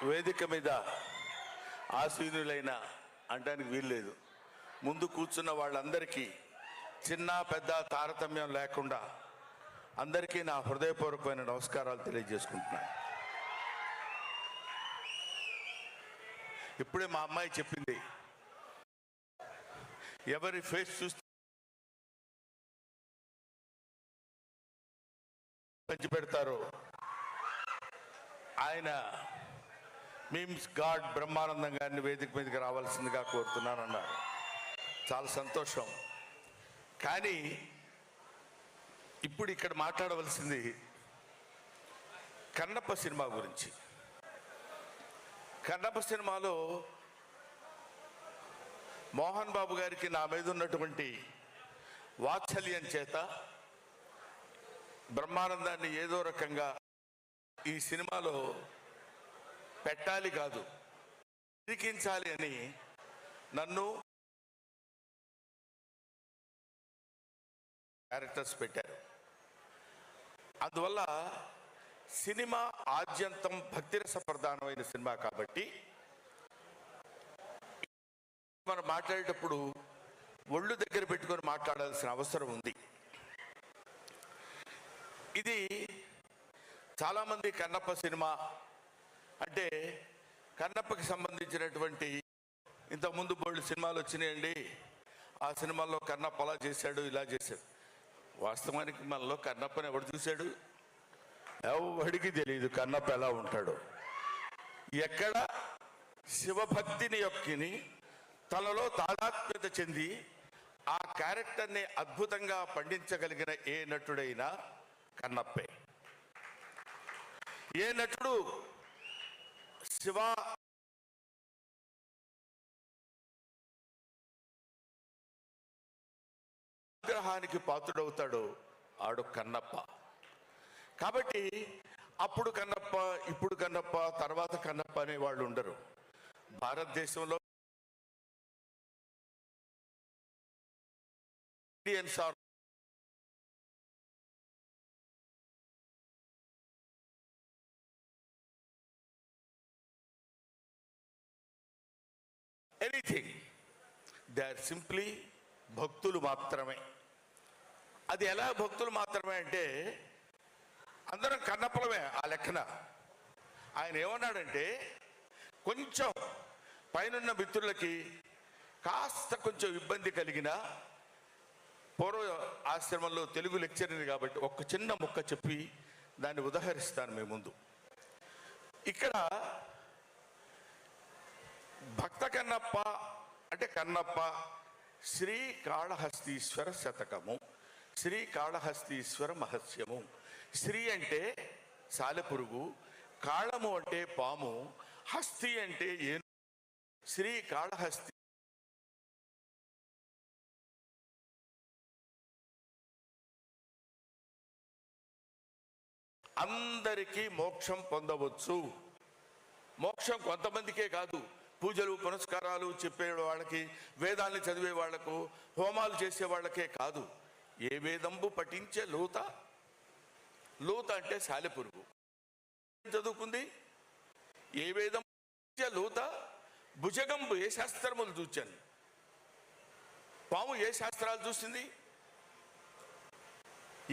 వేదిక మీద ఆసీనులైన అంటానికి వీల్లేదు. ముందు కూర్చున్న వాళ్ళందరికీ చిన్న పెద్ద తారతమ్యం లేకుండా అందరికీ నా హృదయపూర్వకమైన నమస్కారాలు తెలియజేసుకుంటున్నాను. ఇప్పుడే మా అమ్మాయి చెప్పింది, ఎవరి ఫేస్ చూస్తే పంచి పెడతారో ఆయన మీమ్స్ గాడ్ బ్రహ్మానందం గారిని వేదిక మీదకి రావాల్సిందిగా కోరుతున్నానన్నారు. చాలా సంతోషం. కానీ ఇప్పుడు ఇక్కడ మాట్లాడవలసింది కన్నప్ప సినిమా గురించి. కన్నప్ప సినిమాలో మోహన్ బాబు గారికి నా మీద ఉన్నటువంటి వాత్సల్యం చేత బ్రహ్మానందాన్ని ఏదో రకంగా ఈ సినిమాలో పెట్టాలి కాదు ఇరికించాలి అని నన్ను క్యారెక్టర్స్ పెట్టారు. అందువల్ల సినిమా ఆద్యంతం భక్తిరస ప్రధానమైన సినిమా కాబట్టి మనం మాట్లాడేటప్పుడు ఒళ్ళు దగ్గర పెట్టుకొని మాట్లాడాల్సిన అవసరం ఉంది. ఇది చాలామంది కన్నప్ప సినిమా అంటే కన్నప్పకి సంబంధించినటువంటి ఇంతకుముందు బోల్డ్ సినిమాలు వచ్చినాయండి, ఆ సినిమాల్లో కన్నప్ప అలా చేశాడు ఇలా చేశాడు. వాస్తవానికి మనలో కన్నప్పని ఎవడు చూశాడు? ఎవడికి తెలియదు కన్నప్ప ఎలా ఉంటాడు. ఎక్కడ శివభక్తిని యొక్కని తనలో తాదాత్మ్యత చెంది ఆ క్యారెక్టర్ని అద్భుతంగా పండించగలిగిన ఏ నటుడైనా కన్నప్పే. ఏ నటుడు శివ గ్రహానికి పాత్రుడవుతాడో ఆడు కన్నప్ప. కాబట్టి అప్పుడు కన్నప్ప, ఇప్పుడు కన్నప్ప, తర్వాత కన్నప్ప అనే వాళ్ళు ఉండరు. భారతదేశంలో Indians are anything, they are simply భక్తులు మాత్రమే. అది ఎలా భక్తులు మాత్రమే అంటే అందరం కన్నప్పలమే ఆ లెక్కన. ఆయన ఏమన్నాడంటే కొంచెం పైనున్న మిత్రులకి కాస్త కొంచెం ఇబ్బంది కలిగిన పూర్వ ఆశ్రమంలో తెలుగు లెక్చరర్ కాబట్టి ఒక చిన్న ముక్క చెప్పి దాన్ని ఉదహరిస్తాను మీ ముందు. ఇక్కడ భక్త కన్నప్ప అంటే కన్నప్ప శ్రీకాళహస్తీశ్వర శతకము, శ్రీకాళహస్తీశ్వర మహత్యము. శ్రీ అంటే సాలెపురుగు, కాళము అంటే పాము, హస్తి అంటే ఏను. శ్రీకాళహస్తి అందరికీ మోక్షం పొందవచ్చు. మోక్షం కొంతమందికే కాదు, పూజలు పునస్కారాలు చెప్పే వాళ్ళకి, వేదాల్ని చదివే వాళ్లకు, హోమాలు చేసే వాళ్ళకే కాదు. ఏ వేదంబు పఠించే లూత, లూత అంటే సాలెపురుగు చదువుకుంది. ఏ వేదం లూత భుజగంబు ఏ శాస్త్రములు చూచాను. పాము ఏ శాస్త్రాలు చూసింది?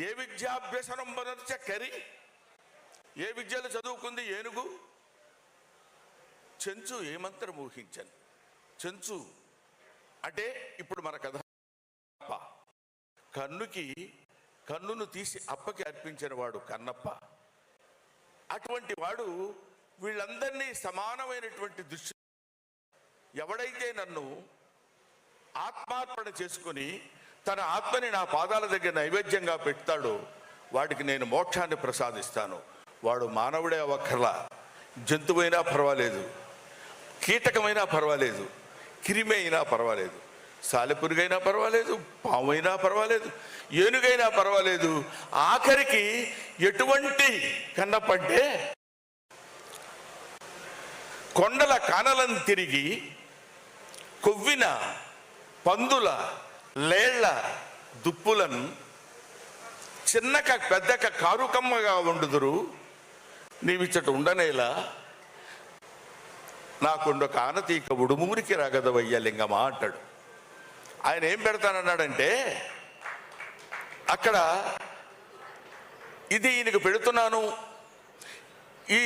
ఏ విద్యాభ్యసనం బనర్చ కరి, ఏ విద్యలు చదువుకుంది ఏనుగు. చెంచు ఏ మంత్రం ఊహించాను. చెంచు అంటే ఇప్పుడు మన కథ కన్నును తీసి అప్పకి అర్పించిన వాడు కన్నప్ప. అటువంటి వాడు వీళ్ళందరినీ సమానమైనటువంటి దృష్టి. ఎవడైతే నన్ను ఆత్మార్పణ చేసుకొని తన ఆత్మని నా పాదాల దగ్గర నైవేద్యంగా పెడతాడో వాడికి నేను మోక్షాన్ని ప్రసాదిస్తాను. వాడు మానవుడే అవ్వక్కర్లా, జంతువైనా పర్వాలేదు, కీటకమైనా పర్వాలేదు, క్రిమి అయినా పర్వాలేదు, సాలెపురుగైనా పర్వాలేదు, పామైనా పర్వాలేదు, ఏనుగైనా పర్వాలేదు. ఆఖరికి ఎటువంటి కన్నప్పంటే కొండల కానలను తిరిగి కొవ్విన పందుల లేళ్ల దుప్పులను చిన్నక పెద్దక కారుకమ్మగా ఉండుదురు నీవిచ్చట ఉండనేలా నాకుండొక ఆనతీక ఉడుమూరికి రగదవయ్య లింగమా అంటాడు. ఆయన ఏం పెడతానన్నాడంటే అక్కడ ఇది ఈయనకు పెడుతున్నాను, ఈ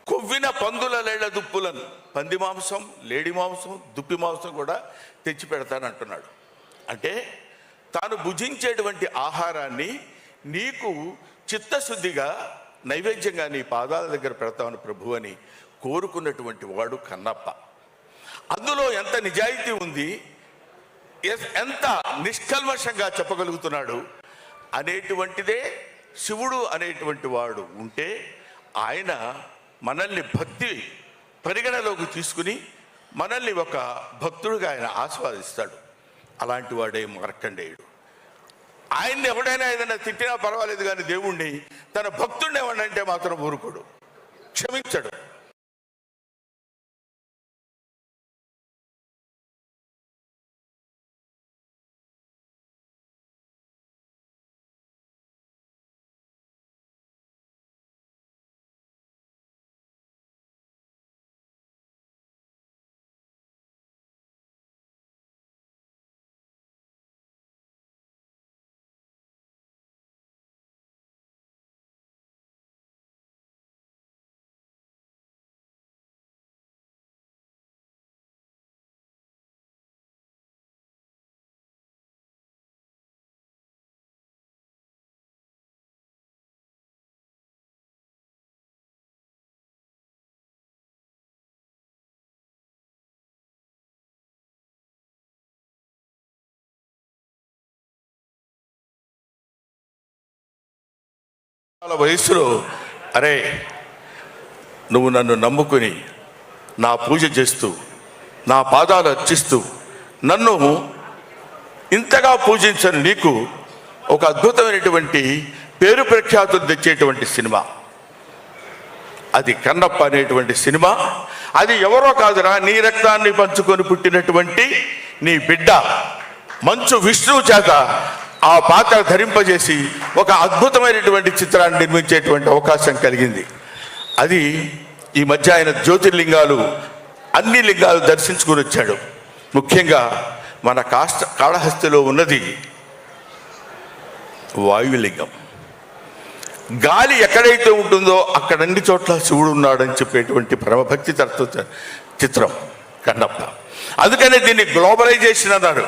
కొవ్విన పందుల లేళ్ల దుప్పులను, పంది మాంసం, లేడి మాంసం, దుప్పి మాంసం కూడా తెచ్చి పెడతానంటున్నాడు. అంటే తాను భుజించేటువంటి ఆహారాన్ని నీకు చిత్తశుద్ధిగా నైవేద్యంగా నీ పాదాల దగ్గర పెడతామని ప్రభు అని కోరుకున్నటువంటి వాడు కన్నప్ప. అందులో ఎంత నిజాయితీ ఉంది, ఎంత నిష్కల్మషంగా చెప్పగలుగుతున్నాడు అనేటువంటిదే శివుడు అనేటువంటి వాడు ఉంటే ఆయన మనల్ని భక్తి పరిగణలోకి తీసుకుని మనల్ని ఒక భక్తుడిగా ఆయన ఆస్వాదిస్తాడు. అలాంటి వాడే మార్కండేయుడు. ఆయన్ని ఎవడైనా ఏదైనా తిట్టినా పర్వాలేదు, కానీ దేవుణ్ణి తన భక్తుడిని ఎవడంటే మాత్రం ఊరుకోడు, క్షమించడు. వయసులో అరే నువ్వు నన్ను నమ్ముకుని నా పూజ చేస్తూ నా పాదాలు అర్చిస్తూ నన్ను ఇంతగా పూజించని నీకు ఒక అద్భుతమైనటువంటి పేరు ప్రఖ్యాతులు తెచ్చేటువంటి సినిమా అది కన్నప్ప అనేటువంటి సినిమా. అది ఎవరో కాదురా, నీ రక్తాన్ని పంచుకొని పుట్టినటువంటి నీ బిడ్డ మంచు విష్ణువు చేత ఆ పాత్ర ధరింపజేసి ఒక అద్భుతమైనటువంటి చిత్రాన్ని నిర్మించేటువంటి అవకాశం కలిగింది. అది ఈ మధ్య ఆయన జ్యోతిర్లింగాలు అన్ని లింగాలు దర్శించుకుని వచ్చాడు. ముఖ్యంగా మన కాళహస్తిలో ఉన్నది వాయులింగం. గాలి ఎక్కడైతే ఉంటుందో అక్కడ అన్ని చోట్ల శివుడు ఉన్నాడని చెప్పేటువంటి పరమభక్తి తత్వ చిత్రం కన్నప్ప. అందుకనే దీన్ని గ్లోబలైజేషన్ అన్నారు.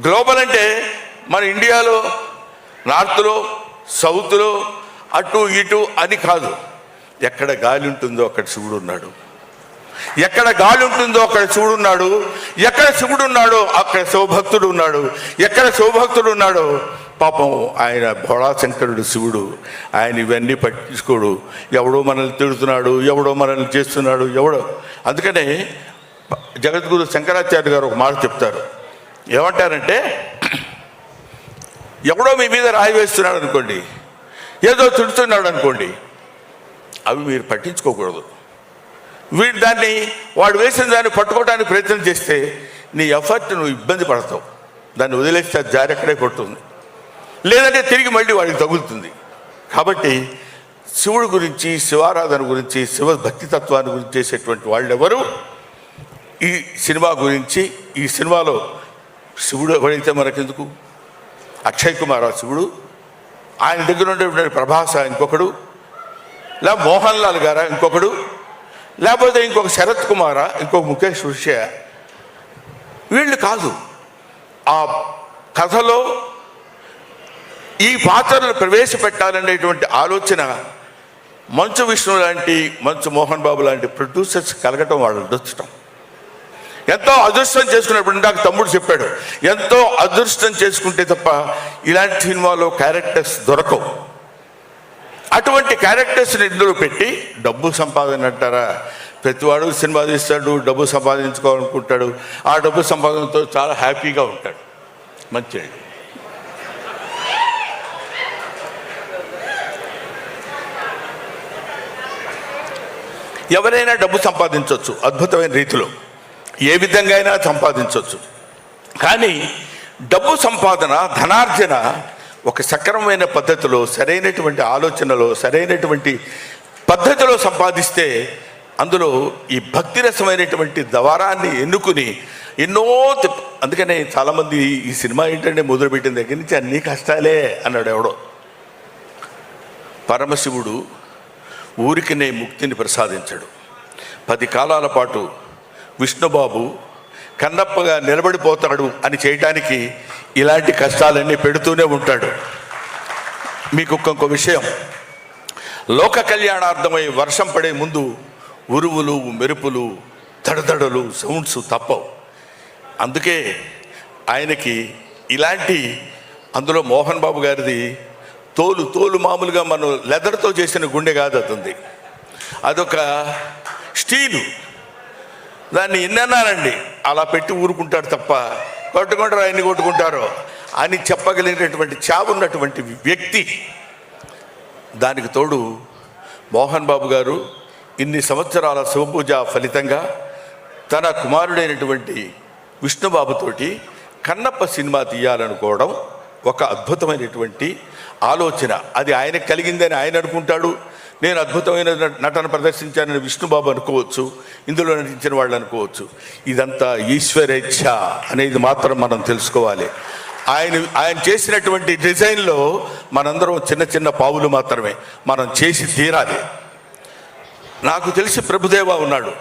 గ్లోబల్ అంటే మన ఇండియాలో నార్త్లో సౌత్లో అటు ఇటు అని కాదు. ఎక్కడ గాలి ఉంటుందో అక్కడ శివుడు ఉన్నాడు, ఎక్కడ గాలి ఉంటుందో అక్కడ శివుడు ఉన్నాడు, ఎక్కడ శివుడు ఉన్నాడో అక్కడ శివభక్తుడు ఉన్నాడు, ఎక్కడ శివభక్తుడు ఉన్నాడో పాపం ఆయన భోళాశంకరుడు శివుడు. ఆయన ఇవన్నీ పట్టించుకోడు. ఎవడో మనల్ని తిడుతున్నాడు, ఎవడో మనల్ని చేస్తున్నాడు, ఎవడో. అందుకనే జగద్గురు శంకరాచార్య గారు ఒక మాట చెప్తారు. ఏమంటారంటే ఎవడో మీ మీద రాయి వేస్తున్నాడు అనుకోండి, ఏదో తిడుతున్నాడు అనుకోండి, అవి మీరు పట్టించుకోకూడదు. వాడు వేసిన దాన్ని పట్టుకోవడానికి ప్రయత్నం చేస్తే నీ ఎఫర్ట్ నువ్వు ఇబ్బంది పడతావు. దాన్ని వదిలేస్తే అది జారి అక్కడే కొడుతుంది, లేదంటే తిరిగి మళ్ళీ వాడికి తగులుతుంది. కాబట్టి శివుడి గురించి, శివారాధన గురించి, శివ భక్తి తత్వాన్ని గురించి చేసేటువంటి వాళ్ళు ఎవరు ఈ సినిమా గురించి, ఈ సినిమాలో శివుడు ఎవడైతే మనకెందుకు, అక్షయ్ కుమార్ శివుడు, ఆయన దగ్గర ఉండేటువంటి ప్రభాస ఇంకొకడు, లేదా మోహన్ లాల్ గారా ఇంకొకడు, లేకపోతే ఇంకొక శరత్ కుమారా, ఇంకొక ముఖేష్ ఋషి, వీళ్ళు కాదు. ఆ కథలో ఈ పాత్రలను ప్రవేశపెట్టాలనేటువంటి ఆలోచన మంచు విష్ణు లాంటి, మంచు మోహన్ బాబు లాంటి ప్రొడ్యూసర్స్ కలగటం, వాళ్ళు అదృష్టం. ఎంతో అదృష్టం చేసుకున్నప్పుడు నాకు తమ్ముడు చెప్పాడు, ఎంతో అదృష్టం చేసుకుంటే తప్ప ఇలాంటి సినిమాలో క్యారెక్టర్స్ దొరకవు. అటువంటి క్యారెక్టర్స్ని ఇందులో పెట్టి డబ్బు సంపాదన అంటారా, ప్రతివాడు సినిమా తీస్తాడు, డబ్బు సంపాదించుకోవాలనుకుంటాడు, ఆ డబ్బు సంపాదనతో చాలా హ్యాపీగా ఉంటాడు. మంచిది. ఎవరైనా డబ్బు సంపాదించవచ్చు అద్భుతమైన రీతిలో, ఏ విధంగా అయినా సంపాదించవచ్చు. కానీ డబ్బు సంపాదన, ధనార్జన ఒక సక్రమమైన పద్ధతిలో, సరైనటువంటి ఆలోచనలో, సరైనటువంటి పద్ధతిలో సంపాదిస్తే అందులో ఈ భక్తిరసమైనటువంటి ద్వారాన్ని ఎన్నుకుని ఎన్నో అందుకనే చాలామంది ఈ సినిమా ఏంటంటే మొదలుపెట్టిన దగ్గర నుంచి అన్ని కష్టాలే అన్నాడు ఎవడో. పరమశివుడు ఊరికినే ముక్తిని ప్రసాదించడు. 10 కాలాల పాటు విష్ణుబాబు కన్నప్పగా నిలబడిపోతాడు అని చేయటానికి ఇలాంటి కష్టాలన్నీ పెడుతూనే ఉంటాడు. మీకు ఇంకొక విషయం, లోక కళ్యాణార్థమై వర్షం పడే ముందు ఉరువులు, మెరుపులు, దడదడలు, సౌండ్స్ తప్పవు. అందుకే ఆయనకి ఇలాంటి అందులో మోహన్ బాబు గారిది తోలు మామూలుగా మనం లెదర్తో చేసిన గుండె కాదు, అతుంది అదొక స్టీలు. దాన్ని ఎన్నన్నానండి అలా పెట్టి ఊరుకుంటాడు తప్ప కొట్టుకుంటారు ఆయన్ని కొట్టుకుంటారో అని చెప్పగలిగినటువంటి చావున్నటువంటి వ్యక్తి. దానికి తోడు మోహన్ బాబు గారు ఇన్ని సంవత్సరాల శివపూజ ఫలితంగా తన కుమారుడైనటువంటి విష్ణుబాబుతోటి కన్నప్ప సినిమా తీయాలనుకోవడం ఒక అద్భుతమైనటువంటి ఆలోచన. అది ఆయనకు కలిగిందని ఆయన అనుకుంటాడు, నేను అద్భుతమైన నటన ప్రదర్శించానని విష్ణుబాబు అనుకోవచ్చు, ఇందులో నటించిన వాళ్ళు అనుకోవచ్చు. ఇదంతా ఈశ్వరేచ్ఛ అనేది మాత్రం మనం తెలుసుకోవాలి. ఆయన చేసినటువంటి డిజైన్లో మనందరం చిన్న చిన్న పావులు మాత్రమే, మనం చేసి తీరాలి. నాకు తెలిసి ప్రభుదేవ ఉన్నాడు.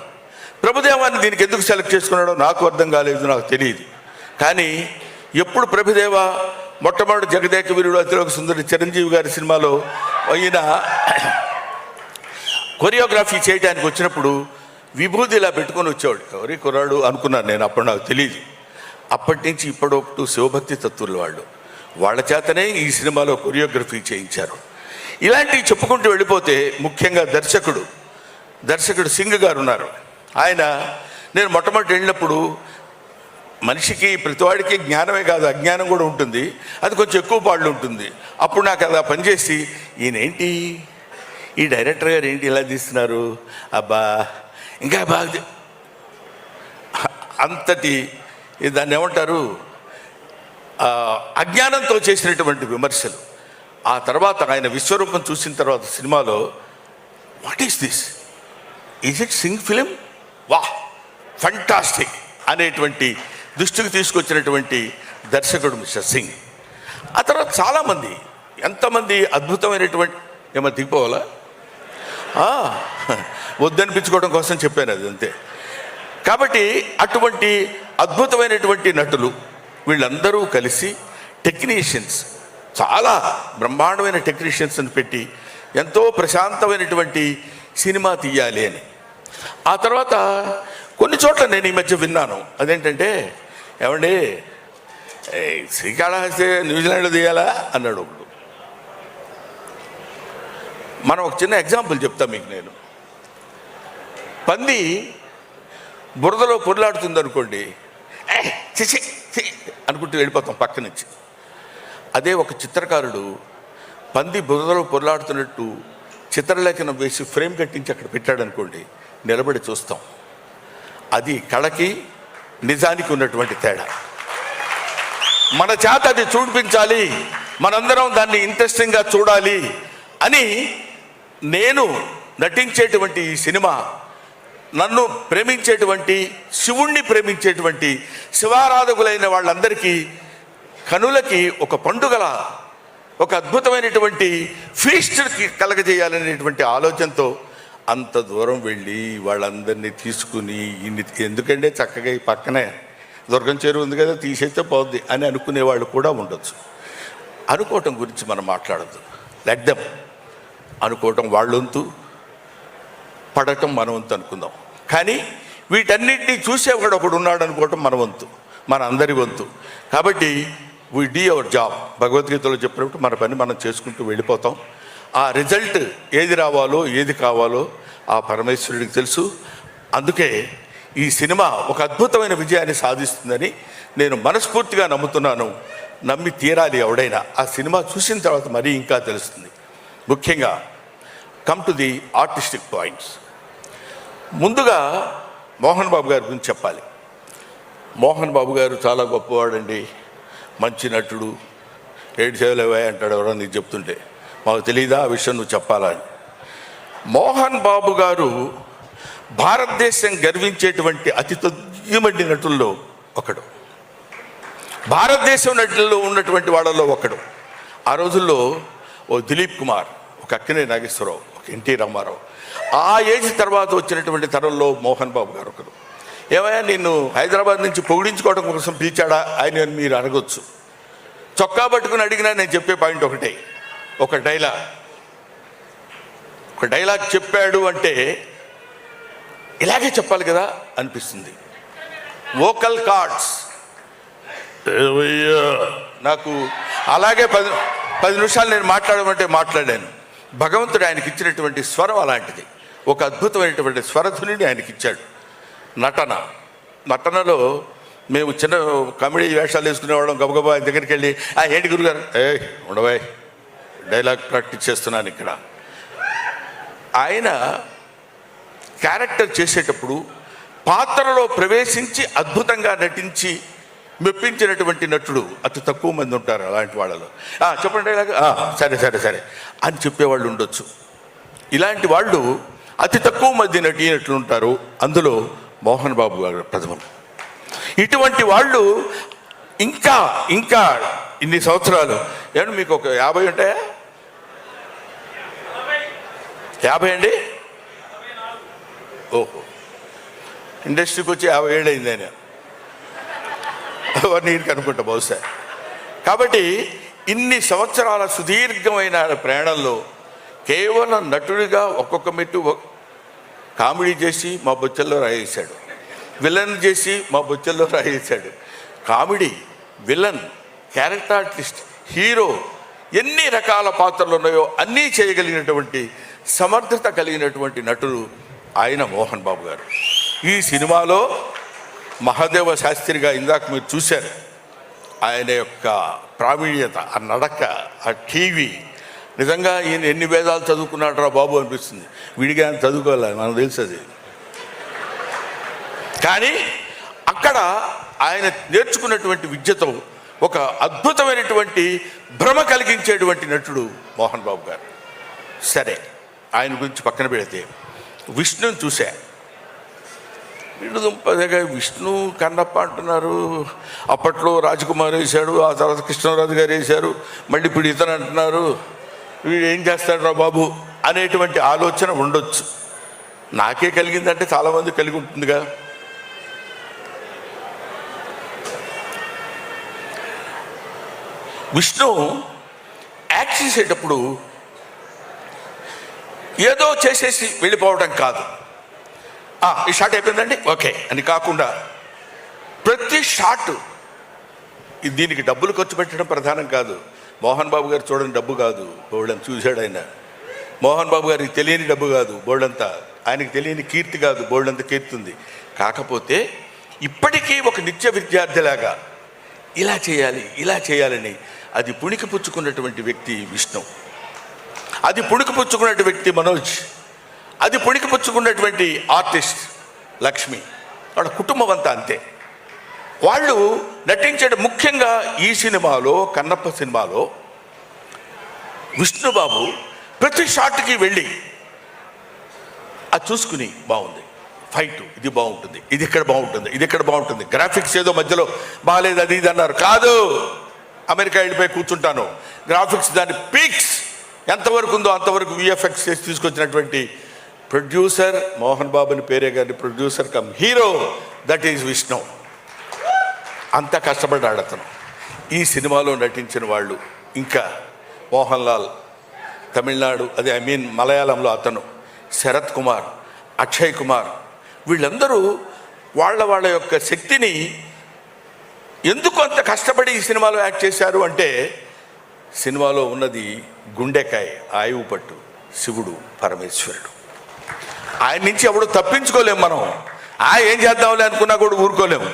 ప్రభుదేవాన్ని దీనికి ఎందుకు సెలెక్ట్ చేసుకున్నాడో నాకు అర్థం కాలేదు, నాకు తెలియదు. కానీ ఎప్పుడు ప్రభుదేవ మొట్టమొదటి జగదేక వీరుడు అతిలోక సుందరి చిరంజీవి గారి సినిమాలో అయిన కొరియోగ్రఫీ చేయడానికి వచ్చినప్పుడు విభూతి ఇలా పెట్టుకొని వచ్చేవాడు. ఎవరి కుర్రాడు అనుకున్నాను నేను, అప్పుడు నాకు తెలియదు. అప్పటి నుంచి ఇప్పటివరకు శివభక్తి తత్వులు వాళ్ళ చేతనే ఈ సినిమాలో కొరియోగ్రఫీ చేయించారు. ఇలాంటివి చెప్పుకుంటూ వెళ్ళిపోతే ముఖ్యంగా దర్శకుడు సింగ్ గారు ఉన్నారు. ఆయన నేను మొట్టమొదటి వెళ్ళినప్పుడు మనిషికి ప్రతివాడికి జ్ఞానమే కాదు అజ్ఞానం కూడా ఉంటుంది, అది కొంచెం ఎక్కువ పాళ్ళు ఉంటుంది. అప్పుడు నాకు అలా పనిచేసి ఈయనేంటి ఈ డైరెక్టర్ గారు ఏంటి ఇలా తీస్తున్నారు, అబ్బా ఇంకా బాగా అంతటి దాన్ని ఏమంటారు అజ్ఞానంతో చేసినటువంటి విమర్శలు. ఆ తర్వాత ఆయన విశ్వరూపం చూసిన తర్వాత సినిమాలో what is this, is it Singh film, వా ఫంటాస్టిక్ అనేటువంటి దృష్టికి తీసుకొచ్చినటువంటి దర్శకుడు మిస్టర్ సింగ్. ఆ తర్వాత చాలామంది ఎంతమంది అద్భుతమైనటువంటి ఏమో దిగిపోవాలా వద్దనిపించుకోవడం కోసం చెప్పాను, అది అంతే. కాబట్టి అటువంటి అద్భుతమైనటువంటి నటులు వీళ్ళందరూ కలిసి టెక్నీషియన్స్, చాలా బ్రహ్మాండమైన టెక్నీషియన్స్ని పెట్టి ఎంతో ప్రశాంతమైనటువంటి సినిమా తీయాలి అని. ఆ తర్వాత కొన్ని చోట్ల నేను ఈ మధ్య విన్నాను, అదేంటంటే ఏమండి శ్రీకాళహస్తి న్యూజిలాండ్లో తీయాలా అన్నాడు ఒకడు. మనం ఒక చిన్న ఎగ్జాంపుల్ చెప్తాం మీకు. నేను పంది బురదలో పొర్లాడుతుంది అనుకోండి, చిచి అనుకుంటూ వెళ్ళిపోతాం పక్క నుంచి. అదే ఒక చిత్రకారుడు పంది బురదలో పొర్లాడుతున్నట్టు చిత్రలేఖనం వేసి ఫ్రేమ్ కట్టించి అక్కడ పెట్టాడు అనుకోండి, నిలబడి చూస్తాం. అది కళకి నిజానికి ఉన్నటువంటి తేడా. మన చేత అది చూపించాలి, మనందరం దాన్ని ఇంట్రెస్టింగ్గా చూడాలి అని నేను నటించేటువంటి ఈ సినిమా నన్ను ప్రేమించేటువంటి శివుణ్ణి ప్రేమించేటువంటి శివారాధకులైన వాళ్ళందరికీ కనులకి ఒక పండుగల ఒక అద్భుతమైనటువంటి ఫీస్ట్కి కలగజేయాలనేటువంటి ఆలోచనతో అంత దూరం వెళ్ళి వాళ్ళందరినీ తీసుకుని ఎందుకంటే చక్కగా ఈ పక్కనే దుర్గం చెరువు ఉంది కదా తీసేస్తే పోద్ది అని అనుకునే వాళ్ళు కూడా ఉండొచ్చు. అనుకోవటం గురించి మనం మాట్లాడద్దు, లెట్ దెమ్ అనుకోవటం వాళ్ళ వంతు, పడటం మన వంతు అనుకుందాం. కానీ వీటన్నిటినీ చూసేవాడు ఒకడు ఉన్నాడు అనుకోవటం మన వంతు, మన అందరి వంతు. కాబట్టి వీ డూ అవర్ జాబ్. భగవద్గీతలో చెప్పినప్పుడు మన పని మనం చేసుకుంటూ వెళ్ళిపోతాం. ఆ రిజల్ట్ ఏది రావాలో ఏది కావాలో ఆ పరమేశ్వరుడికి తెలుసు. అందుకే ఈ సినిమా ఒక అద్భుతమైన విజయాన్ని సాధిస్తుందని నేను మనస్ఫూర్తిగా నమ్ముతున్నాను. నమ్మి తీరాలి ఎవడైనా. ఆ సినిమా చూసిన తర్వాత మరీ ఇంకా తెలుస్తుంది. ముఖ్యంగా come to the artistic points. ముందుగా మోహన్ బాబు గారి గురించి చెప్పాలి. మోహన్ బాబు గారు చాలా గొప్పవాడండి, మంచి నటుడు. 7 సేవలు అంటాడు ఎవరో నీకు చెప్తుంటే, మాకు తెలియదా ఆ విషయం నువ్వు చెప్పాలని. మోహన్ బాబు గారు భారతదేశం గర్వించేటువంటి అతి తొమ్మిది నటుల్లో ఒకడు, భారతదేశం నటుల్లో ఉన్నటువంటి వాళ్ళలో ఒకడు. ఆ రోజుల్లో ఓ దిలీప్ కుమార్, ఒక అక్కినేని నాగేశ్వరరావు, ఒక ఎన్టీ రామారావు, ఆ ఏజ్ తర్వాత వచ్చినటువంటి తరంలో మోహన్ బాబు గారు ఒకరు. ఏమయ్యా నిన్ను హైదరాబాద్ నుంచి పొగిడించుకోవడం కోసం పిలిచాడా ఆయన మీరు అడగొచ్చు. చొక్కా పట్టుకుని అడిగినా నేను చెప్పే పాయింట్ ఒకటే, ఒక డైలాగ్ చెప్పాడు అంటే ఇలాగే చెప్పాలి కదా అనిపిస్తుంది. వోకల్ కార్డ్స్ నాకు అలాగే 10 నిమిషాలు నేను మాట్లాడమంటే మాట్లాడాను. భగవంతుడు ఆయనకి ఇచ్చినటువంటి స్వరం అలాంటిది, ఒక అద్భుతమైనటువంటి స్వరధునిని ఆయనకి ఇచ్చాడు. నటనలో మేము చిన్న కామెడీ వేషాలు వేసుకునేవాళ్ళం. గబగబా ఆయన దగ్గరికి వెళ్ళి ఏంటి గురుగారు, ఉండవాయ్ డైలాగ్ ప్రాక్టీస్ చేస్తున్నాను ఇక్కడ. ఆయన క్యారెక్టర్ చేసేటప్పుడు పాత్రలో ప్రవేశించి అద్భుతంగా నటించి మెప్పించినటువంటి నటుడు అతి తక్కువ మంది ఉంటారు. అలాంటి వాళ్ళలో చెప్పండి డైలాగ్, సరే అని చెప్పేవాళ్ళు ఉండొచ్చు. ఇలాంటి వాళ్ళు అతి తక్కువ మంది నటినట్లు ఉంటారు. అందులో మోహన్ బాబు గారు ప్రథమం. ఇటువంటి వాళ్ళు ఇంకా ఇన్ని సంవత్సరాలు ఏమన్నా మీకు ఒక 50 ఉంటాయా? 50 అండి? ఓహో, ఇండస్ట్రీకి వచ్చి 50 ఏళ్ళు అయింది ఆయన, నీకు అనుకుంటా బహుశా. కాబట్టి ఇన్ని సంవత్సరాల సుదీర్ఘమైన ప్రయాణంలో కేవలం నటుడిగా ఒక్కొక్క మెట్టు కామెడీ చేసి మా బొచ్చల్లో రాయేశాడు, విలన్ చేసి మా బొచ్చల్లో రాయేశాడు. Comedy, villain, character artist, hero, ఎన్ని రకాల పాత్రలు ఉన్నాయో అన్నీ చేయగలిగినటువంటి సమర్థత కలిగినటువంటి నటుడు ఆయన మోహన్ బాబు గారు. ఈ సినిమాలో మహాదేవ శాస్త్రిగా ఇందాక మీరు చూశారు. ఆయన యొక్క ప్రావీణ్యత, ఆ నడక, ఆ టీవీ, నిజంగా ఈయన ఎన్ని వేదాలు చదువుకున్నాడు రా బాబు అనిపిస్తుంది. విడిగా చదువుకోవాలి మనకు తెలుసు అది. కానీ అక్కడ ఆయన నేర్చుకున్నటువంటి విద్యతో ఒక అద్భుతమైనటువంటి భ్రమ కలిగించేటువంటి నటుడు మోహన్ బాబు గారు. సరే, ఆయన గురించి పక్కన పెడితే విష్ణుని చూశా. విడుదుంపదగా విష్ణు కన్నప్ప అంటున్నారు. అప్పట్లో రాజకుమార్ వేశాడు, ఆ తర్వాత కృష్ణరాజు గారు వేశారు, మళ్ళీ ఇప్పుడు ఇతను అంటున్నారు. వీడు ఏం చేస్తాడు రా బాబు అనేటువంటి ఆలోచన ఉండొచ్చు. నాకే కలిగిందంటే చాలామంది కలిగి ఉంటుందిగా. విష్ణు యాక్ట్ చేసేటప్పుడు ఏదో చేసేసి వెళ్ళిపోవడం కాదు, ఈ షాట్ అయిపోయిందండి ఓకే అని కాకుండా ప్రతి షాట్, దీనికి డబ్బులు ఖర్చు పెట్టడం ప్రధానం కాదు. మోహన్ బాబు గారు చూడండి, డబ్బు కాదు బోల్డంత చూశాడు ఆయన. మోహన్ బాబు గారికి తెలియని డబ్బు కాదు బోల్డంతా, ఆయనకి తెలియని కీర్తి కాదు బోల్డంత కీర్తి ఉంది. కాకపోతే ఇప్పటికీ ఒక నిత్య విద్యార్థిలాగా ఇలా చేయాలని అది పుణికి పుచ్చుకున్నటువంటి వ్యక్తి విష్ణు, అది పుణికి పుచ్చుకున్నటువంటి వ్యక్తి మనోజ్, అది పుణికి పుచ్చుకున్నటువంటి ఆర్టిస్ట్ లక్ష్మి, వాళ్ళ కుటుంబం అంతా అంతే. వాళ్ళు నటించడం ముఖ్యంగా ఈ సినిమాలో, కన్నప్ప సినిమాలో విష్ణుబాబు ప్రతి షాట్కి వెళ్ళి అది చూసుకుని బాగుంది, ఫైట్ ఇది బాగుంటుంది, ఇది ఇక్కడ బాగుంటుంది, ఇది ఇక్కడ బాగుంటుంది, గ్రాఫిక్స్ ఏదో మధ్యలో బాగాలేదు అది ఇది అన్నారు. కాదు, అమెరికా వెళ్ళిపోయి కూర్చుంటాను, గ్రాఫిక్స్ దాని పీక్స్ ఎంతవరకు ఉందో అంతవరకు విఎఫ్ఎక్స్ చేసి తీసుకొచ్చినటువంటి ప్రొడ్యూసర్ మోహన్ బాబుని పేరే కానీ producer come hero, that is Vishnu. అంత కష్టపడ్డాడు అతను. ఈ సినిమాలో నటించిన వాళ్ళు ఇంకా మోహన్ లాల్ తమిళనాడు, మలయాళంలో అతను, శరత్ కుమార్, అక్షయ్ కుమార్, వీళ్ళందరూ వాళ్ళ యొక్క శక్తిని ఎందుకు అంత కష్టపడి ఈ సినిమాలో యాక్ట్ చేశారు అంటే, సినిమాలో ఉన్నది గుండెకాయ, ఆయువు పట్టు, శివుడు పరమేశ్వరుడు. ఆయన నుంచి ఎప్పుడు తప్పించుకోలేము మనం. ఏం చేద్దాంలే అనుకున్నా కూడా ఊరుకోలేము.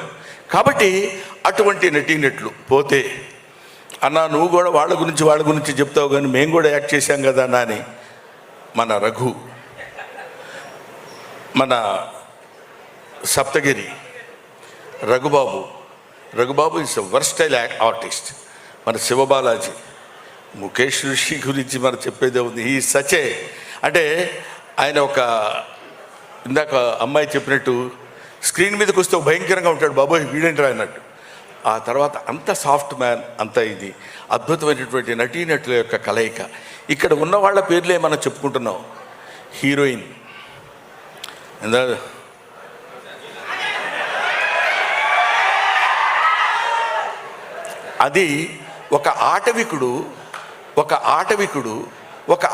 కాబట్టి అటువంటి నటీనట్లు పోతే, అన్నా నువ్వు కూడా వాళ్ళ గురించి చెప్తావు కానీ మేము కూడా యాక్ట్ చేశాం కదా అన్నా అని మన రఘు, మన Saptagiri Raghubabu is versatile artist. మన శివబాలాజీ, ముఖేష్ ఋషి గురించి మనం చెప్పేదే ఉంది. ఈ సచే అంటే ఆయన ఒక ఇందాక అమ్మాయి చెప్పినట్టు స్క్రీన్ మీదకి వస్తే భయంకరంగా ఉంటాడు, బాబోయ్ వీడేంట్రా అన్నట్టు. ఆ తర్వాత అంత సాఫ్ట్ మ్యాన్, అంత ఇది అద్భుతమైనటువంటి నటీనటుల యొక్క కలయిక. ఇక్కడ ఉన్న వాళ్ళ పేర్లే మనం చెప్పుకుంటున్నాం. హీరోయిన్ అది ఒక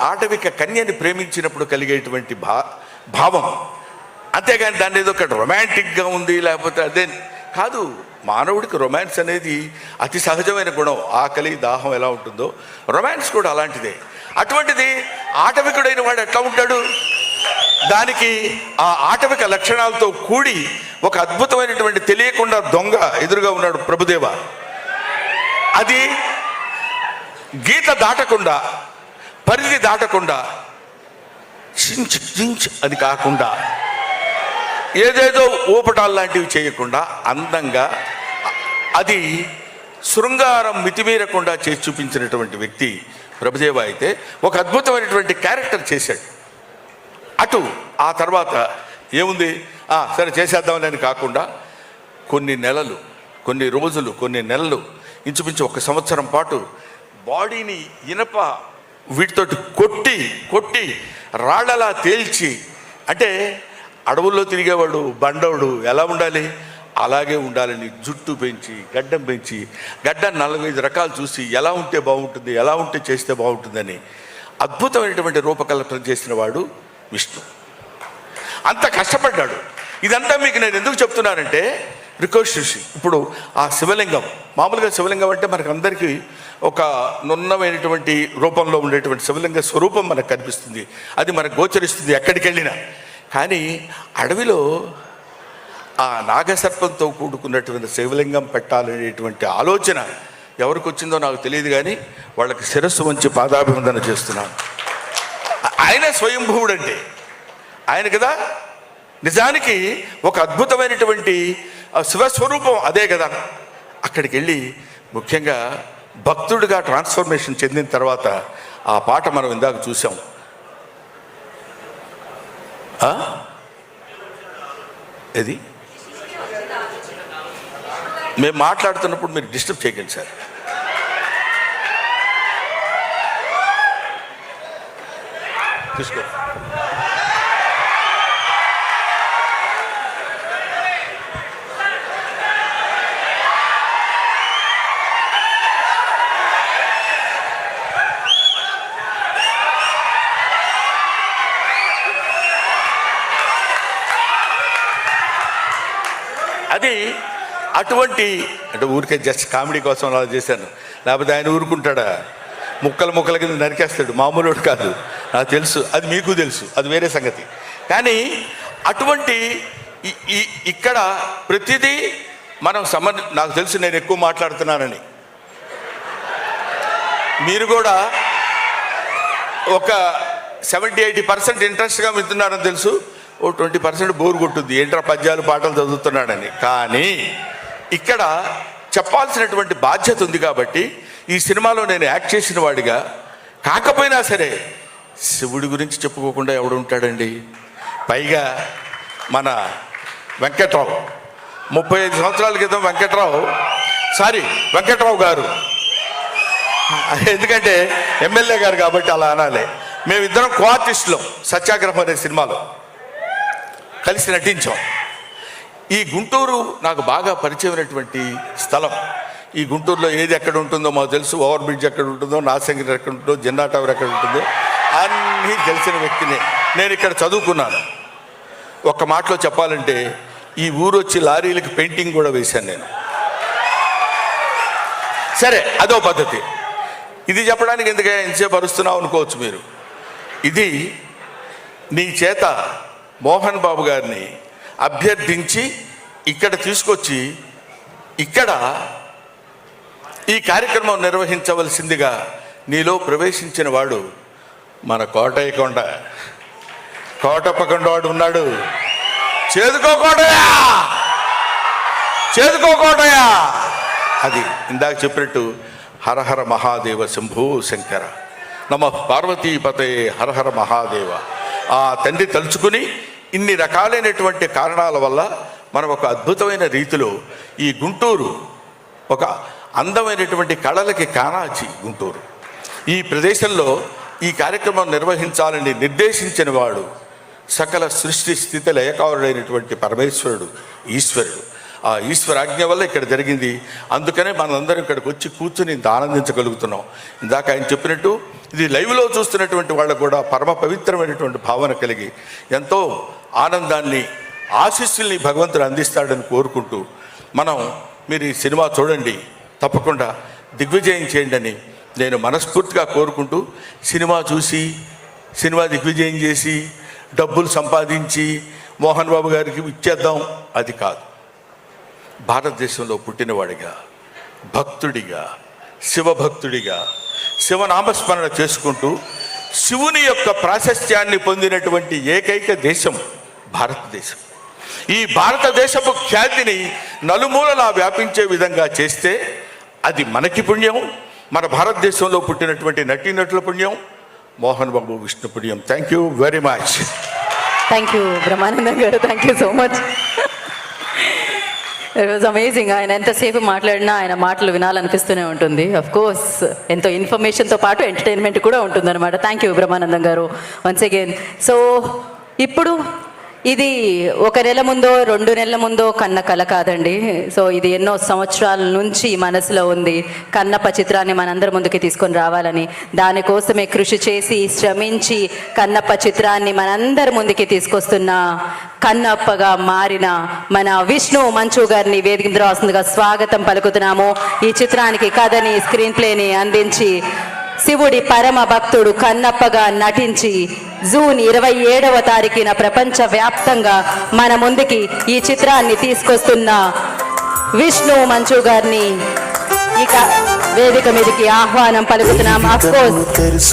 ఆటవిక కన్యని ప్రేమించినప్పుడు కలిగేటువంటి భావం, అంతేగాని దాన్ని ఏదో ఒక రొమాంటిక్గా ఉంది లేకపోతే అదే కాదు. మానవుడికి రొమాన్స్ అనేది అతి సహజమైన గుణం. ఆకలి దాహం ఎలా ఉంటుందో రొమాన్స్ కూడా అలాంటిదే. అటువంటిది ఆటవికుడైన వాడు ఎట్లా ఉంటాడు? దానికి ఆ ఆటవిక లక్షణాలతో కూడి ఒక అద్భుతమైనటువంటి తెలియకుండా దొంగ ఎదురుగా ఉన్నాడు ప్రభుదేవ. అది గీత దాటకుండా, పరిధి దాటకుండా, చించ్ అది కాకుండా, ఏదేదో ఊపటాలు లాంటివి చేయకుండా అందంగా, అది శృంగారం మితిమీరకుండా చేసి చూపించినటువంటి వ్యక్తి ప్రభుదేవ. అయితే ఒక అద్భుతమైనటువంటి క్యారెక్టర్ చేశాడు. అటు ఆ తర్వాత ఏముంది, సరే చేసేద్దామని కాకుండా కొన్ని నెలలు, కొన్ని రోజులు, కొన్ని నెలలు, ఇంచుమించు 1 సంవత్సరం పాటు బాడీని ఇనప వీటితోటి కొట్టి రాళ్ళలా తేల్చి, అంటే అడవుల్లో తిరిగేవాడు బండవుడు ఎలా ఉండాలి అలాగే ఉండాలని జుట్టు పెంచి, గడ్డం పెంచి, గడ్డ 45 రకాలు చూసి ఎలా ఉంటే బాగుంటుంది, ఎలా ఉంటే చేస్తే బాగుంటుందని అద్భుతమైనటువంటి రూపకల్పన చేసిన వాడు విష్ణు. అంత కష్టపడ్డాడు. ఇదంతా మీకు నేను ఎందుకు చెప్తున్నానంటే రికోర్షిషి. ఇప్పుడు ఆ శివలింగం, మామూలుగా శివలింగం అంటే మనకు అందరికీ ఒక నున్నమైనటువంటి రూపంలో ఉండేటువంటి శివలింగ స్వరూపం మనకు కనిపిస్తుంది, అది మనకు గోచరిస్తుంది ఎక్కడికి వెళ్ళినా. కానీ అడవిలో ఆ నాగసర్పంతో కూడుకున్నటువంటి శివలింగం పెట్టాలనేటువంటి ఆలోచన ఎవరికి వచ్చిందో నాకు తెలియదు, కానీ వాళ్ళకి శిరస్సు వంచి పాదాభివందన చేస్తున్నాను. ఆయన స్వయంభువుడు అంటే ఆయన కదా. నిజానికి ఒక అద్భుతమైనటువంటి శివస్వరూపం అదే కదా. అక్కడికి వెళ్ళి ముఖ్యంగా భక్తుడిగా ట్రాన్స్ఫర్మేషన్ చెందిన తర్వాత ఆ పాట మనం ఇందాక చూసాం. ఇది మేము మాట్లాడుతున్నప్పుడు మీరు డిస్టర్బ్ చేయకండి సార్. తీసుకో. అది అటువంటి, అంటే ఊరికే జస్ట్ కామెడీ కోసం అలా చేశాను, లేకపోతే ఆయన ఊరుకుంటాడా? ముక్కల కింద నరికేస్తాడు, మామూలుడు కాదు, నాకు తెలుసు, అది మీకు తెలుసు, అది వేరే సంగతి. కానీ అటువంటి ఇక్కడ ప్రతిదీ మనం నాకు తెలుసు నేను ఎక్కువ మాట్లాడుతున్నానని, మీరు కూడా ఒక 70-80% ఇంట్రెస్ట్గా వింటున్నారని తెలుసు. ఓ 20% బోరు కొట్టుద్ది, ఏంట్రా పద్యాలు పాటలు చదువుతున్నాడని. కానీ ఇక్కడ చెప్పాల్సినటువంటి బాధ్యత ఉంది కాబట్టి ఈ సినిమాలో నేను యాక్ట్ చేసిన వాడిగా కాకపోయినా సరే శివుడి గురించి చెప్పుకోకుండా ఎవడు ఉంటాడండి? పైగా మన వెంకట్రావు 35 సంవత్సరాల క్రితం వెంకట్రావు గారు, ఎందుకంటే ఎమ్మెల్యే గారు కాబట్టి అలా అనాలి. మేమిద్దరం కో-ఆర్టిస్టులం సత్యాగ్రహం అనే సినిమాలో కలిసి నటించాం. ఈ గుంటూరు నాకు బాగా పరిచయమైనటువంటి స్థలం. ఈ గుంటూరులో ఏది ఎక్కడ ఉంటుందో మాకు తెలుసు, ఓవర్ బ్రిడ్జ్ ఎక్కడ ఉంటుందో, నాగశంకర్ ఎక్కడ ఉంటుందో, జెండా టవర్ ఎక్కడ ఉంటుందో అన్నీ తెలిసిన వ్యక్తిని. నేను ఇక్కడ చదువుకున్నాను. ఒక్క మాటలో చెప్పాలంటే ఈ ఊరు వచ్చి లారీలకి పెయింటింగ్ కూడా వేశాను నేను. సరే, అదో పద్ధతి. ఇది చెప్పడానికి ఎందుకే ఎంతసేపు అరుస్తున్నావు అనుకోవచ్చు మీరు. ఇది నీ చేత మోహన్ బాబు గారిని అభ్యర్థించి ఇక్కడ తీసుకొచ్చి ఇక్కడ ఈ కార్యక్రమం నిర్వహించవలసిందిగా నీలో ప్రవేశించిన వాడు మన కోటప్పకొండ వాడు ఉన్నాడు. చేదుకోకోటయా అది ఇందాక చెప్పినట్టు హరహర మహాదేవ శంభూ శంకర నమ పార్వతీపతే హరహర మహాదేవ. ఆ తండ్రి తలుచుకుని ఇన్ని రకాలైనటువంటి కారణాల వల్ల మనం ఒక అద్భుతమైన రీతిలో ఈ గుంటూరు ఒక అందమైనటువంటి కళలకి కానాచి గుంటూరు. ఈ ప్రదేశంలో ఈ కార్యక్రమం నిర్వహించాలని నిర్దేశించిన వాడు సకల సృష్టి స్థితి లయకారుడైనటువంటి పరమేశ్వరుడు, ఈశ్వరుడు. ఆ ఈశ్వరాజ్ఞ వల్ల ఇక్కడ జరిగింది. అందుకనే మనందరం ఇక్కడికి వచ్చి కూర్చుని ఇంత ఆనందించగలుగుతున్నాం. ఇందాక ఆయన చెప్పినట్టు ఇది లైవ్లో చూస్తున్నటువంటి వాళ్ళకు కూడా పరమ పవిత్రమైనటువంటి భావన కలిగి ఎంతో ఆనందాన్ని, ఆశీస్సుల్ని భగవంతుడు అందిస్తాడని కోరుకుంటూ మీరు ఈ సినిమా చూడండి, తప్పకుండా దిగ్విజయం చేయండి అని నేను మనస్ఫూర్తిగా కోరుకుంటూ, సినిమా చూసి సినిమా దిగ్విజయం చేసి డబ్బులు సంపాదించి మోహన్ బాబు గారికి ఇచ్చేద్దాం, అది కాదు. భారతదేశంలో పుట్టినవాడిగా, భక్తుడిగా, శివభక్తుడిగా శివనామస్మరణ చేసుకుంటూ శివుని యొక్క ప్రాశస్త్యాన్ని పొందినటువంటి ఏకైక దేశం భారతదేశం. ఈ భారతదేశపు ఖ్యాతిని నలుమూలలా వ్యాపించే విధంగా చేస్తే అది మనకి పుణ్యం, మన భారతదేశంలో పుట్టినటువంటి నటీనటుల పుణ్యం, మోహన్ బాబు విష్ణు పుణ్యం. Thank you very much. Thank you Brahmanandam garu, thank you so much. It was amazing. ఆయన ఎంతసేపు మాట్లాడినా ఆయన మాటలు వినాలనిపిస్తూనే ఉంటుంది. అఫ్ కోర్స్ ఎంతో ఇన్ఫర్మేషన్తో పాటు ఎంటర్టైన్మెంట్ కూడా ఉంటుందన్నమాట. థ్యాంక్ యూ బ్రహ్మానందం గారు వన్స్ అగైన్. సో ఇప్పుడు ఇది 1 నెల ముందో 2 నెలల ముందో కన్న కల కాదండి. సో ఇది ఎన్నో సంవత్సరాల నుంచి మనసులో ఉంది. కన్నప్ప చిత్రాన్ని మనందరి ముందుకి తీసుకొని రావాలని, దానికోసమే కృషి చేసి శ్రమించి కన్నప్ప చిత్రాన్ని మనందరి ముందుకి తీసుకొస్తున్న కన్నప్పగా మారిన మన విష్ణు మంచు గారిని వేదిక మీద రాస్తుందిగా స్వాగతం పలుకుతున్నాము. ఈ చిత్రానికి కథని, స్క్రీన్ ప్లేని అందించి శివుడి పరమ భక్తుడు కన్నప్పగా నటించి జూన్ 27వ తారీఖున ప్రపంచవ్యాప్తంగా మన ముందుకి ఈ చిత్రాన్ని తీసుకొస్తున్న విష్ణు మంచు గారిని ఇక వేదిక మీదకి ఆహ్వానం పలుకుతున్నాం. Of course